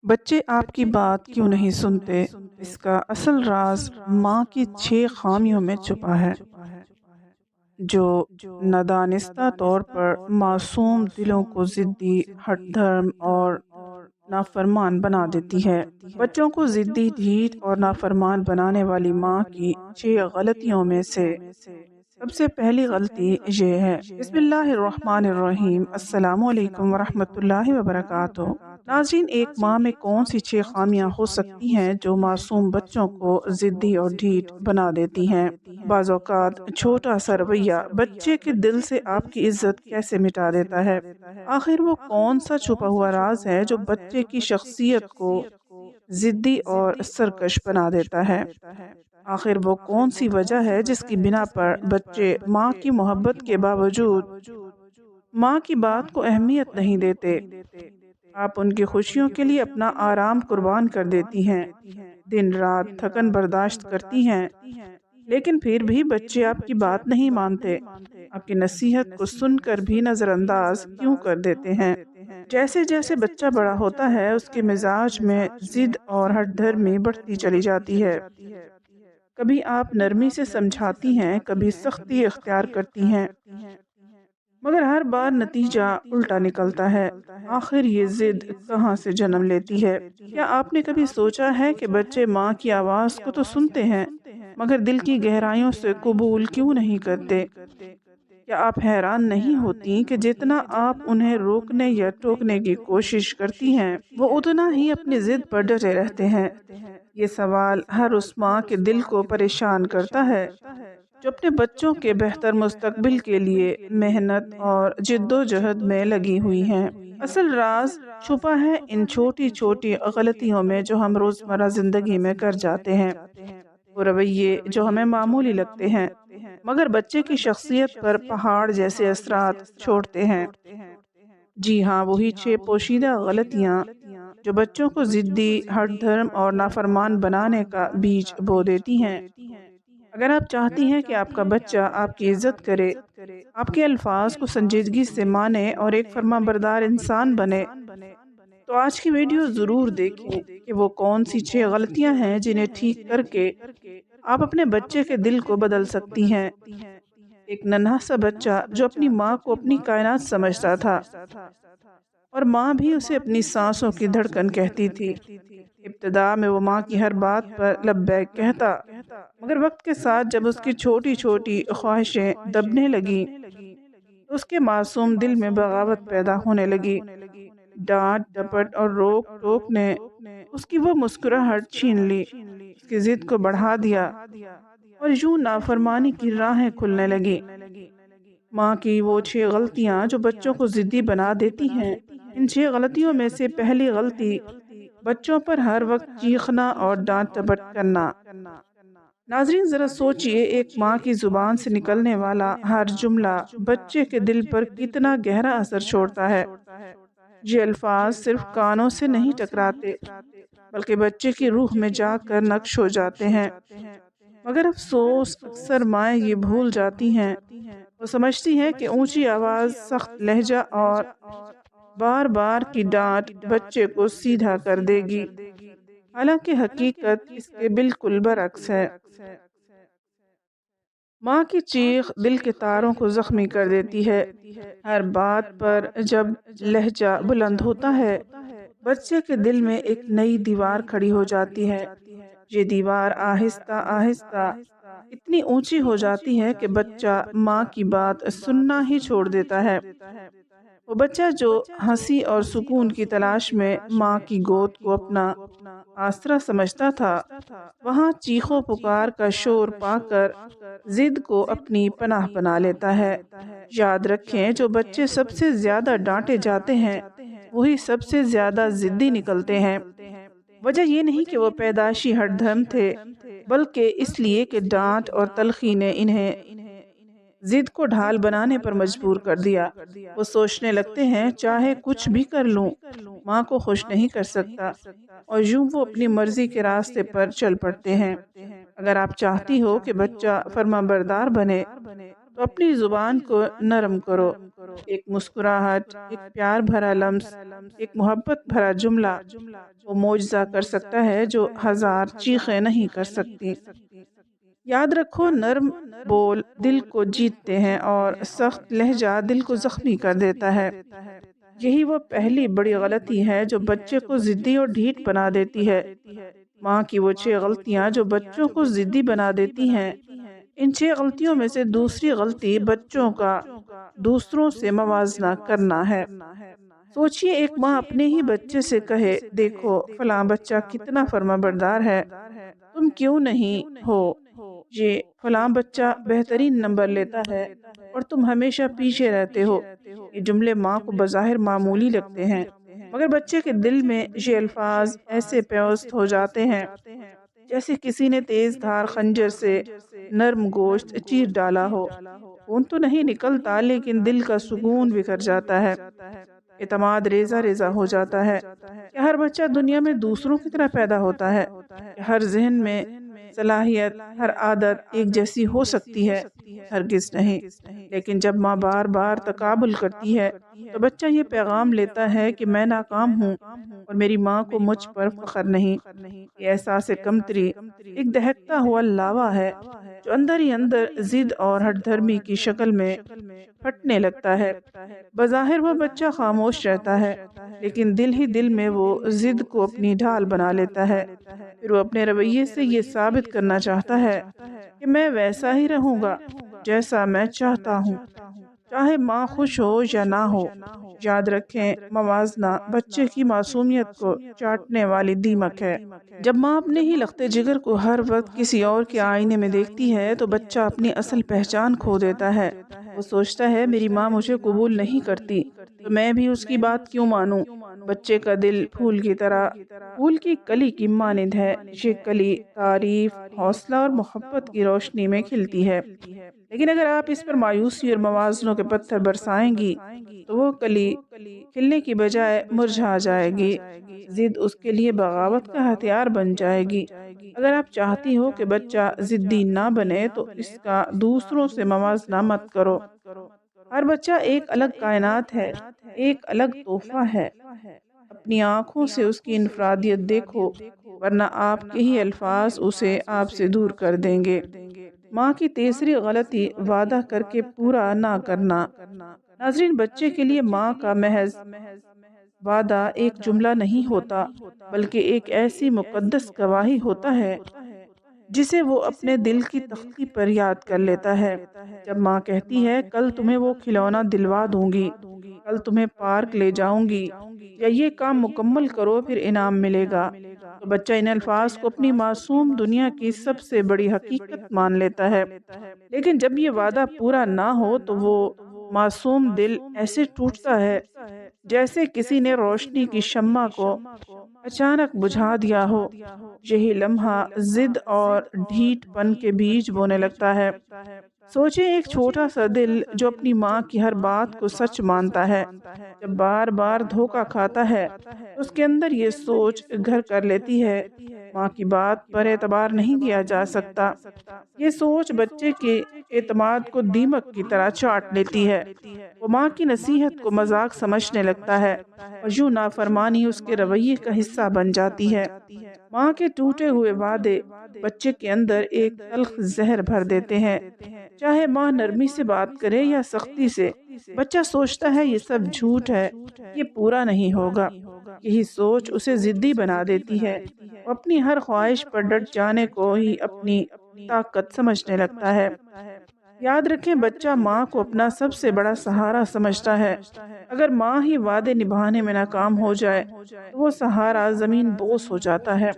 بچے آپ کی بات کیوں نہیں سنتے؟ اس کا اصل راز ماں کی 6 خامیوں میں چھپا ہے، جو نادانستہ طور پر معصوم دلوں کو ضدی، ہٹ دھرم اور نافرمان بنا دیتی ہے۔ بچوں کو ضدی، ڈھیٹ اور نافرمان بنانے والی ماں کی 6 غلطیوں میں سے سب سے پہلی غلطی یہ ہے۔ بسم اللہ الرحمن الرحیم۔ السلام علیکم ورحمۃ اللہ وبرکاتہ۔ ناظرین، ایک ماں میں کون سی 6 خامیاں ہو سکتی ہیں جو معصوم بچوں کو ضدی اور ڈھیٹ بنا دیتی ہیں؟ بعض اوقات چھوٹا سا رویہ بچے کے دل سے آپ کی عزت کیسے مٹا دیتا ہے؟ آخر وہ کون سا چھپا ہوا راز ہے جو بچے کی شخصیت کو ضدی اور سرکش بنا دیتا ہے؟ آخر وہ کون سی وجہ ہے جس کی بنا پر بچے ماں کی محبت کے باوجود ماں کی بات کو اہمیت نہیں دیتے؟ آپ ان کی خوشیوں کے لیے اپنا آرام قربان کر دیتی ہیں، دن رات تھکن برداشت کرتی ہیں، لیکن پھر بھی بچے آپ کی بات نہیں مانتے، آپ کی نصیحت کو سن کر بھی نظر انداز کیوں کر دیتے ہیں؟ جیسے جیسے بچہ بڑا ہوتا ہے، اس کے مزاج میں ضد اور ہٹ دھرمی بڑھتی چلی جاتی ہے۔ کبھی آپ نرمی سے سمجھاتی ہیں، کبھی سختی اختیار کرتی ہیں، مگر ہر بار نتیجہ الٹا نکلتا ہے۔ آخر یہ ضد کہاں سے جنم لیتی ہے؟ کیا آپ نے کبھی سوچا ہے کہ بچے ماں کی آواز کو تو سنتے ہیں، مگر دل کی گہرائیوں سے قبول کیوں نہیں کرتے؟ کیا آپ حیران نہیں ہوتی کہ جتنا آپ انہیں روکنے یا ٹوکنے کی کوشش کرتی ہیں، وہ اتنا ہی اپنی ضد پر ڈٹے رہتے ہیں؟ یہ سوال ہر اس ماں کے دل کو پریشان کرتا ہے جو اپنے بچوں کے بہتر مستقبل کے لیے محنت اور جد و جہد میں لگی ہوئی ہیں۔ اصل راز چھپا ہے ان چھوٹی چھوٹی غلطیوں میں جو ہم روزمرہ زندگی میں کر جاتے ہیں، وہ رویے جو ہمیں معمولی لگتے ہیں مگر بچے کی شخصیت پر پہاڑ جیسے اثرات چھوڑتے ہیں۔ جی ہاں، وہی 6 پوشیدہ غلطیاں جو بچوں کو ضدی، ہٹ دھرم اور نافرمان بنانے کا بیج بو دیتی ہیں۔ اگر آپ چاہتی ہیں کہ آپ کا بچہ آپ کی عزت کرے، آپ کے الفاظ کو سنجیدگی سے مانے اور ایک فرما بردار انسان بنے، تو آج کی ویڈیو ضرور دیکھیں کہ وہ کون سی 6 غلطیاں ہیں جنہیں ٹھیک کر کے آپ اپنے بچے کے دل کو بدل سکتی ہیں۔ ایک ننھا سا بچہ جو اپنی ماں کو اپنی کائنات سمجھتا تھا اور ماں بھی اسے اپنی سانسوں کی دھڑکن کہتی تھی۔ ابتدا میں وہ ماں کی ہر بات پر لبیک کہتا، مگر وقت کے ساتھ جب اس کی چھوٹی چھوٹی خواہشیں دبنے لگیں، اس کے معصوم دل میں بغاوت پیدا ہونے لگی۔ ڈانٹ ڈپٹ اور روک ٹوک نے اس کی وہ مسکراہٹ چھین لی، اس کی ضد کو بڑھا دیا اور یوں نافرمانی کی راہیں کھلنے لگی۔ ماں کی وہ 6 غلطیاں جو بچوں کو ضدی بنا دیتی ہیں، ان 6 غلطیوں میں سے پہلی غلطی بچوں پر ہر وقت چیخنا اور ڈانٹ ڈپٹ کرنا۔ ناظرین، ذرا سوچئے، ایک ماں کی زبان سے نکلنے والا ہر جملہ بچے کے دل پر کتنا گہرا اثر چھوڑتا ہے۔ یہ الفاظ صرف کانوں سے نہیں ٹکراتے، بلکہ بچے کی روح میں جا کر نقش ہو جاتے ہیں۔ مگر افسوس، اکثر مائیں یہ بھول جاتی ہیں، وہ سمجھتی ہیں کہ اونچی آواز، سخت لہجہ اور بار بار کی ڈانٹ بچے کو سیدھا کر دے گی، حالانکہ حقیقت اس کے بالکل برعکس ہے۔ ماں کی چیخ دل کے تاروں کو زخمی کر دیتی ہے۔ ہر بات پر جب لہجہ بلند ہوتا ہے، بچے کے دل میں ایک نئی دیوار کھڑی ہو جاتی ہے۔ یہ دیوار آہستہ آہستہ اتنی اونچی ہو جاتی ہے کہ بچہ ماں کی بات سننا ہی چھوڑ دیتا ہے۔ وہ بچہ جو ہنسی اور سکون کی تلاش میں ماں کی گود کو اپنا آسرا سمجھتا تھا، وہاں چیخو پکار کا شور پا کر ضد کو اپنی پناہ بنا لیتا ہے۔ یاد رکھیں، جو بچے سب سے زیادہ ڈانٹے جاتے ہیں، وہی سب سے زیادہ ضدی نکلتے ہیں۔ وجہ یہ نہیں کہ وہ پیدائشی ہٹ دھرم تھے، بلکہ اس لیے کہ ڈانٹ اور تلخی نے انہیں ضد کو ڈھال بنانے پر مجبور کر دیا۔ وہ سوچنے لگتے ہیں، چاہے کچھ بھی کر لوں، ماں کو خوش نہیں کر سکتا، اور یوں وہ اپنی مرضی کے راستے پر چل پڑتے ہیں۔ اگر آپ چاہتی ہو کہ بچہ فرما بردار بنے، تو اپنی زبان کو نرم کرو، ایک مسکراہٹ، ایک پیار بھرا لمس، ایک محبت بھرا جملہ وہ معجزہ کر سکتا ہے جو ہزار چیخیں نہیں کر سکتی۔ یاد رکھو، نرم بول دل کو جیتتے ہیں اور سخت لہجہ دل کو زخمی کر دیتا ہے۔ یہی وہ پہلی بڑی غلطی ہے جو بچے کو ضدی اور ڈھیٹ بنا دیتی ہے۔ ماں کی وہ 6 غلطیاں جو بچوں کو ضدی بنا دیتی ہیں۔ ان 6 غلطیوں میں سے دوسری غلطی بچوں کا دوسروں سے موازنہ کرنا ہے۔ سوچئے، ایک ماں اپنے ہی بچے سے کہے، دیکھو فلاں بچہ کتنا فرما بردار ہے، تم کیوں نہیں ہو؟ یہ فلاں بچہ بہترین نمبر لیتا ہے اور تم ہمیشہ پیچھے رہتے ہو۔ یہ جملے ماں کو بظاہر معمولی لگتے ہیں، مگر بچے کے دل میں یہ الفاظ ایسے پیوست ہو جاتے ہیں جیسے کسی نے تیز دھار خنجر سے نرم گوشت چیر ڈالا ہو۔ خون تو نہیں نکلتا، لیکن دل کا سکون بکھر جاتا ہے، اعتماد ریزہ ریزہ ہو جاتا ہے۔ کہ ہر بچہ دنیا میں دوسروں کی طرح پیدا ہوتا ہے، کہ ہر ذہن میں صلاحیت، ہر عادت ایک جیسی ہو سکتی ہے؟ ہرگز نہیں۔ لیکن جب ماں بار بار تقابل کرتی ہے تو بچہ یہ پیغام لیتا ہے کہ میں ناکام ہوں اور میری ماں کو مجھ پر فخر نہیں۔ یہ احساس کمتری ایک دہکتا ہوا لاوا ہے جو اندر ہی اندر ضد اور ہٹ دھرمی کی شکل میں پھٹنے لگتا ہے۔ بظاہر وہ بچہ خاموش رہتا ہے، لیکن دل ہی دل میں وہ ضد کو اپنی ڈھال بنا لیتا ہے۔ پھر وہ اپنے رویے سے یہ ثابت کرنا چاہتا ہے کہ میں ویسا ہی رہوں گا جیسا میں چاہتا ہوں، چاہے ماں خوش ہو یا نہ ہو۔ یاد رکھیں، موازنہ بچے کی معصومیت کو چاٹنے والی دیمک ہے۔ جب ماں اپنے ہی لختے جگر کو ہر وقت کسی اور کے آئینے میں دیکھتی ہے تو بچہ اپنی اصل پہچان کھو دیتا ہے۔ وہ سوچتا ہے، میری ماں مجھے قبول نہیں کرتی تو میں بھی اس کی بات کیوں مانوں؟ بچے کا دل پھول کی طرح، پھول کی کلی کی مانند ہے۔ یہ کلی تعریف، حوصلہ اور محبت کی روشنی میں کھلتی ہے، لیکن اگر آپ اس پر مایوسی اور موازنوں کے پتھر برسائیں گی تو وہ کلی کھلنے کی بجائے مرجھا جائے گی۔ ضد اس کے لیے بغاوت کا ہتھیار بن جائے گی۔ اگر آپ چاہتی ہو کہ بچہ ضدی نہ بنے تو اس کا دوسروں سے موازنہ مت کرو۔ ہر بچہ ایک الگ کائنات ہے، ایک الگ تحفہ ہے۔ اپنی آنکھوں سے اس کی انفرادیت دیکھو، ورنہ آپ کے ہی الفاظ اسے آپ سے دور کر دیں گے۔ ماں کی تیسری غلطی وعدہ کر کے پورا نہ کرنا۔ ناظرین، بچے کے لیے ماں کا محض وعدہ ایک جملہ نہیں ہوتا، بلکہ ایک ایسی مقدس گواہی ہوتا ہے جسے وہ اپنے دل کی تختی پر یاد کر لیتا ہے۔ جب ماں کہتی ہے، کل تمہیں وہ کھلونا دلوا دوں گی، کل تمہیں پارک لے جاؤں گی، یا یہ کام مکمل کرو پھر انعام ملے گا، تو بچہ ان الفاظ کو اپنی معصوم دنیا کی سب سے بڑی حقیقت مان لیتا ہے۔ لیکن جب یہ وعدہ پورا نہ ہو تو وہ معصوم دل ایسے ٹوٹتا ہے جیسے کسی نے روشنی کی شمع کو اچانک بجھا دیا ہو۔ یہی لمحہ ضد اور ڈھیٹ پن کے بیج بونے لگتا ہے۔ سوچیں، ایک چھوٹا سا دل جو اپنی ماں کی ہر بات کو سچ مانتا ہے، جب بار بار دھوکہ کھاتا ہے تو اس کے اندر یہ سوچ گھر کر لیتی ہے، ماں کی بات پر اعتبار نہیں کیا جا سکتا۔ یہ سوچ بچے کے اعتماد کو دیمک کی طرح چاٹ لیتی ہے۔ وہ ماں کی نصیحت کو مذاق سمجھنے لگتا ہے اور یوں نافرمانی اس کے رویے کا حصہ بن جاتی ہے۔ ماں کے ٹوٹے ہوئے وعدے بچے کے اندر ایک تلخ زہر بھر دیتے ہیں۔ چاہے ماں نرمی سے بات کرے یا سختی سے، بچہ سوچتا ہے یہ سب جھوٹ ہے، یہ پورا نہیں ہوگا۔ یہی سوچ اسے ضدی بنا دیتی ہے، وہ اپنی ہر خواہش پر ڈٹ جانے کو ہی اپنی طاقت سمجھنے لگتا ہے۔ یاد رکھیں، بچہ ماں کو اپنا سب سے بڑا سہارا سمجھتا ہے۔ اگر ماں ہی وعدے نبھانے میں ناکام ہو جائے تو وہ سہارا زمین بوس ہو جاتا ہے۔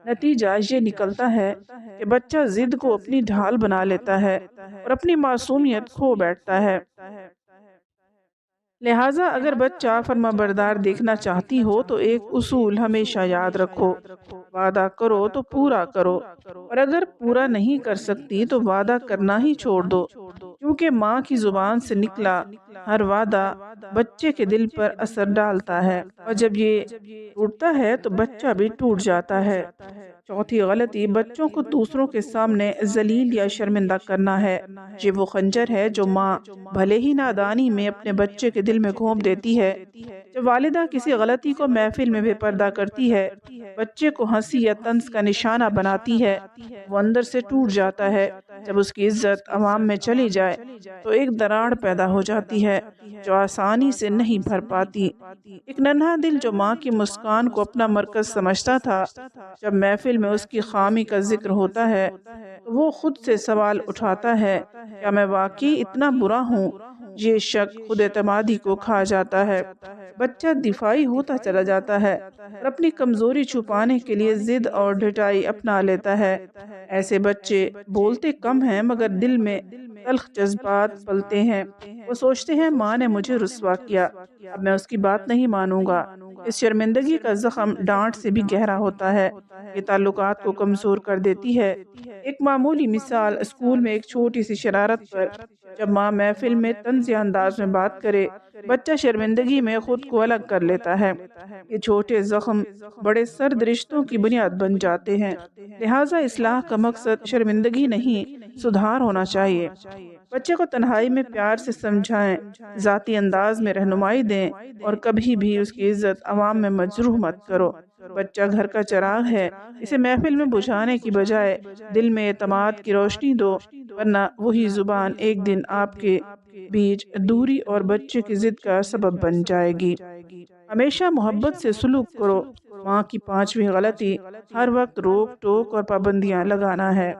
نتیجہ یہ نکلتا ہے کہ بچہ ضد کو اپنی ڈھال بنا لیتا ہے اور اپنی معصومیت کھو بیٹھتا ہے۔ لہٰذا اگر بچہ فرما بردار دیکھنا چاہتی ہو تو ایک اصول ہمیشہ یاد رکھو، وعدہ کرو تو پورا کرو، اور اگر پورا نہیں کر سکتی تو وعدہ کرنا ہی چھوڑ دو، کیونکہ ماں کی زبان سے نکلا ہر وعدہ بچے کے دل پر اثر ڈالتا ہے، اور جب یہ ٹوٹتا ہے تو بچہ بھی ٹوٹ جاتا ہے۔ چوتھی غلطی بچوں کو دوسروں کے سامنے ذلیل یا شرمندہ کرنا ہے۔ یہ وہ خنجر ہے جو ماں بھلے ہی نادانی میں اپنے بچے کے دل میں گھونپ دیتی ہے۔ جب والدہ کسی غلطی کو محفل میں بے پردہ کرتی ہے، بچے کو ہنسی یا طنز کا نشانہ بناتی ہے، وہ اندر سے ٹوٹ جاتا ہے۔ جب اس کی عزت عوام میں چلی جائے تو ایک دراڑ پیدا ہو جاتی ہے جو آسانی سے نہیں بھر پاتی۔ ایک ننھا دل جو ماں کی مسکان کو اپنا مرکز سمجھتا تھا، جب محفل میں اس کی خامی کا ذکر ہوتا ہے تو وہ خود سے سوال اٹھاتا ہے، کیا میں واقعی اتنا برا ہوں؟ یہ شک خود اعتمادی کو کھا جاتا ہے۔ بچہ دفاعی ہوتا چلا جاتا ہے اور اپنی کمزوری چھپانے کے لیے ضد اور ڈٹائی اپنا لیتا ہے۔ ایسے بچے بولتے کم ہیں مگر دل میں تلخ جذبات پلتے ہیں۔ وہ سوچتے ہیں ماں نے مجھے رسوا کیا، اب میں اس کی بات نہیں مانوں گا۔ اس شرمندگی کا زخم ڈانٹ سے بھی گہرا ہوتا ہے، یہ تعلقات کو کمزور کر دیتی ہے۔ ایک معمولی مثال، اسکول میں ایک چھوٹی سی شرارت پر جب ماں محفل میں طنزیہ انداز میں بات کرے، بچہ شرمندگی میں خود کو الگ کر لیتا ہے۔ یہ چھوٹے زخم بڑے سرد رشتوں کی بنیاد بن جاتے ہیں۔ لہٰذا اصلاح کا مقصد شرمندگی نہیں، سدھار ہونا چاہیے۔ بچے کو تنہائی میں پیار سے سمجھائیں، ذاتی انداز میں رہنمائی دیں، اور کبھی بھی اس کی عزت عوام میں مجروح مت کرو۔ بچہ گھر کا چراغ ہے، اسے محفل میں بجھانے کی بجائے دل میں اعتماد کی روشنی دو، ورنہ وہی زبان ایک دن آپ کے بیچ دوری اور بچے کی ضد کا سبب بن جائے گی۔ ہمیشہ محبت سے سلوک کرو۔ ماں کی پانچویں غلطی ہر وقت روک ٹوک اور پابندیاں لگانا ہے۔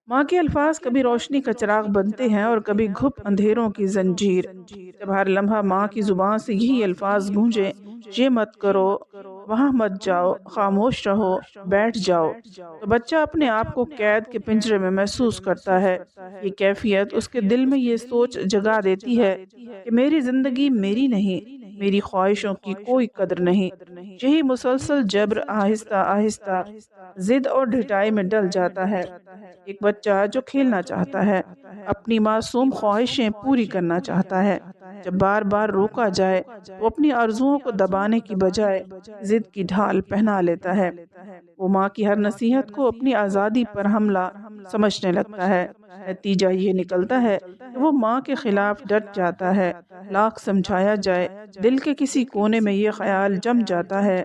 ماں کے الفاظ کبھی روشنی کا چراغ بنتے ہیں اور کبھی گھپ اندھیروں کی زنجیر۔ جب ہر لمحہ ماں کی زبان سے یہی الفاظ گونجے، یہ مت کرو، وہاں مت جاؤ، خاموش رہو، بیٹھ جاؤ، تو بچہ اپنے آپ کو قید کے پنجرے میں محسوس کرتا ہے۔ یہ کیفیت اس کے دل میں یہ سوچ جگا دیتی ہے کہ میری زندگی میری نہیں، میری خواہشوں کی کوئی قدر نہیں۔ یہی مسلسل جبر آہستہ آہستہ ضد اور ڈھٹائی میں ڈل جاتا ہے۔ ایک بچہ جو کھیلنا چاہتا ہے، اپنی معصوم خواہشیں پوری کرنا چاہتا ہے، جب بار بار روکا جائے تو اپنی آرزوؤں کو دبانے کی بجائے ضد کی ڈھال پہنا لیتا ہے۔ وہ ماں کی ہر نصیحت کو اپنی آزادی پر حملہ سمجھنے لگتا ہے۔ نتیجہ یہ نکلتا ہے کہ وہ ماں کے خلاف ڈٹ جاتا ہے۔ لاکھ سمجھایا جائے، دل کے کسی کونے میں یہ خیال جم جاتا ہے،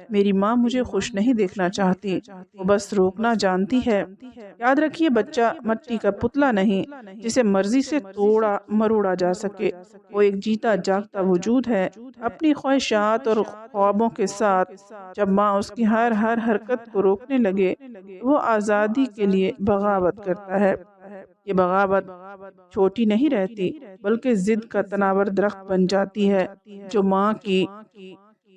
میری ماں مجھے خوش نہیں دیکھنا چاہتی، وہ بس روکنا جانتی ہے۔ یاد رکھیے، بچہ مٹی کا پتلا نہیں جسے مرضی سے توڑا مروڑا جا سکے۔ وہ ایک جیتا جاگتا وجود ہے، اپنی خواہشات اور خوابوں کے ساتھ۔ جب ماں اس کی ہر حرکت کو روکنے لگے تو وہ آزادی کے لیے بغاوت کرتا ہے۔ یہ بغاوت چھوٹی نہیں رہتی بلکہ ضد کا تناور درخت بن جاتی ہے جو ماں کی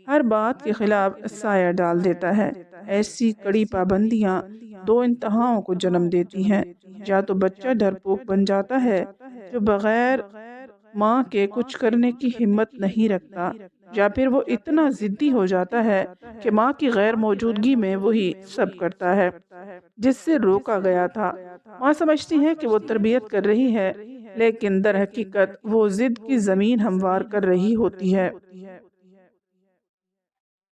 ہر بات کے خلاف سایہ ڈال دیتا ہے۔ ایسی کڑی پابندیاں دو انتہاؤں کو جنم دیتی ہیں، یا تو بچہ ڈرپوک بن جاتا ہے جو بغیر ماں کے کچھ کرنے کی ہمت نہیں رکھتا، یا پھر وہ اتنا ضدی ہو جاتا ہے کہ ماں کی غیر موجودگی میں وہی سب کرتا ہے جس سے روکا گیا تھا۔ ماں سمجھتی ہے کہ وہ تربیت کر رہی ہے، لیکن در حقیقت وہ ضد کی زمین ہموار کر رہی ہوتی ہے۔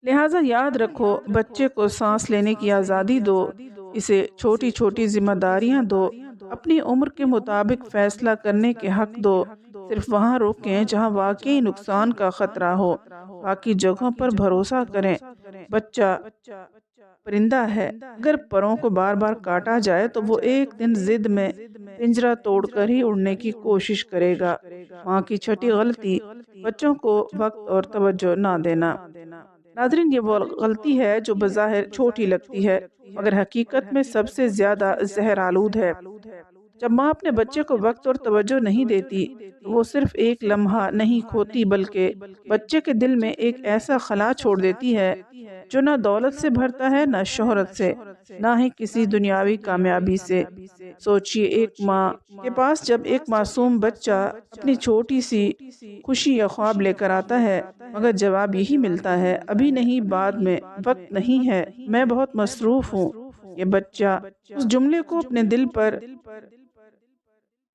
لہٰذا یاد رکھو، بچے کو سانس لینے کی آزادی دو، اسے چھوٹی چھوٹی ذمہ داریاں دو، اپنی عمر کے مطابق فیصلہ کرنے کے حق دو۔ صرف وہاں روکیں جہاں واقعی نقصان کا خطرہ ہو، باقی جگہوں پر بھروسہ کریں۔ بچہ پرندہ ہے، اگر پروں کو بار بار کاٹا جائے تو وہ ایک دن ضد میں پنجرہ توڑ کر ہی اڑنے کی کوشش کرے گا۔ ماں کی چھٹی غلطی، بچوں کو وقت اور توجہ نہ دینا۔ ناظرین، یہ وہ غلطی ہے جو بظاہر چھوٹی لگتی ہے مگر حقیقت میں سب سے زیادہ زہر آلود ہے۔ جب ماں اپنے بچے کو وقت اور توجہ نہیں دیتی تو وہ صرف ایک لمحہ نہیں کھوتی بلکہ بچے کے دل میں ایک ایسا خلا چھوڑ دیتی ہے جو نہ دولت سے بھرتا ہے، نہ شہرت سے، نہ ہی کسی دنیاوی کامیابی سے۔ سوچئے، ایک ماں کے پاس جب ایک معصوم بچہ اپنی چھوٹی سی خوشی یا خواب لے کر آتا ہے مگر جواب یہی ملتا ہے، ابھی نہیں، بعد میں، وقت نہیں ہے، میں بہت مصروف ہوں، یہ بچہ اس جملے کو اپنے دل پر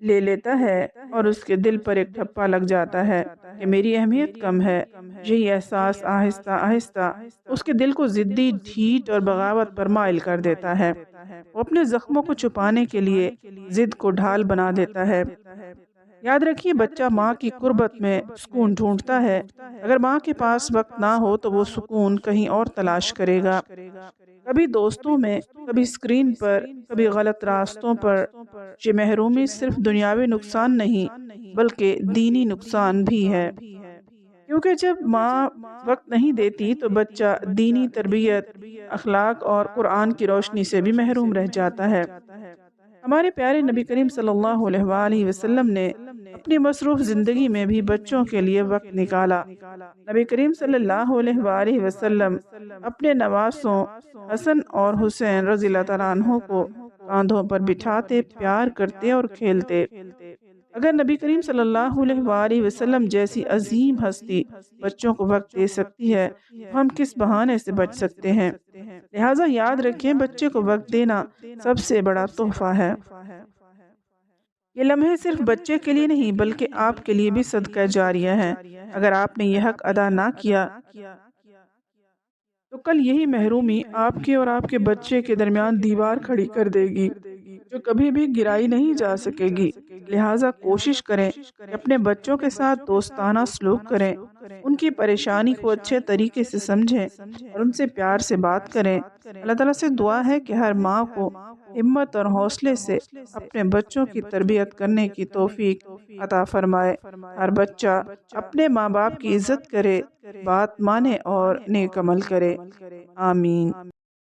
لے لیتا ہے اور اس کے دل پر ایک ٹھپا لگ جاتا ہے کہ میری اہمیت کم ہے۔ یہی احساس آہستہ آہستہ اس کے دل کو ضدی، ڈھیٹ اور بغاوت پر مائل کر دیتا ہے۔ وہ اپنے زخموں کو چھپانے کے لیے ضد کو ڈھال بنا دیتا ہے۔ یاد رکھیے، بچہ ماں کی قربت میں سکون ڈھونڈتا ہے۔ اگر ماں کے پاس وقت نہ ہو تو وہ سکون کہیں اور تلاش کرے گا، کبھی دوستوں میں، کبھی اسکرین پر، کبھی غلط راستوں پر۔ یہ محرومی صرف دنیاوی نقصان نہیں بلکہ دینی نقصان بھی ہے، کیونکہ جب ماں وقت نہیں دیتی تو بچہ دینی تربیت، اخلاق اور قرآن کی روشنی سے بھی محروم رہ جاتا ہے۔ ہمارے پیارے نبی کریم صلی اللہ علیہ وآلہ وسلم نے اپنی مصروف زندگی میں بھی بچوں کے لیے وقت نکالا۔ نبی کریم صلی اللہ علیہ وآلہ وسلم اپنے نواسوں حسن اور حسین رضی اللہ تعالیٰ عنہ کو کاندھوں پر بٹھاتے، پیار کرتے اور کھیلتے۔ اگر نبی کریم صلی اللہ علیہ وآلہ وسلم جیسی عظیم ہستی بچوں کو وقت دے سکتی ہے تو ہم کس بہانے سے بچ سکتے ہیں؟ لہٰذا یاد رکھیں، بچے کو وقت دینا سب سے بڑا تحفہ ہے۔ یہ لمحے صرف بچے کے لیے نہیں بلکہ آپ کے لیے بھی صدقہ جاریہ ہے۔ اگر آپ نے یہ حق ادا نہ کیا تو کل یہی محرومی آپ کے اور آپ کے بچے کے درمیان دیوار کھڑی کر دے گی جو کبھی بھی گرائی نہیں جا سکے گی۔ لہٰذا کوشش کریں کہ اپنے بچوں کے ساتھ دوستانہ سلوک کریں، ان کی پریشانی کو اچھے طریقے سے سمجھیں اور ان سے پیار سے بات کریں۔ اللہ تعالیٰ سے دعا ہے کہ ہر ماں کو ہمت اور حوصلے سے اپنے بچوں کی تربیت کرنے کی توفیق عطا فرمائے۔ ہر بچہ اپنے ماں باپ کی عزت کرے، بات مانے اور نیک عمل کرے۔ آمین۔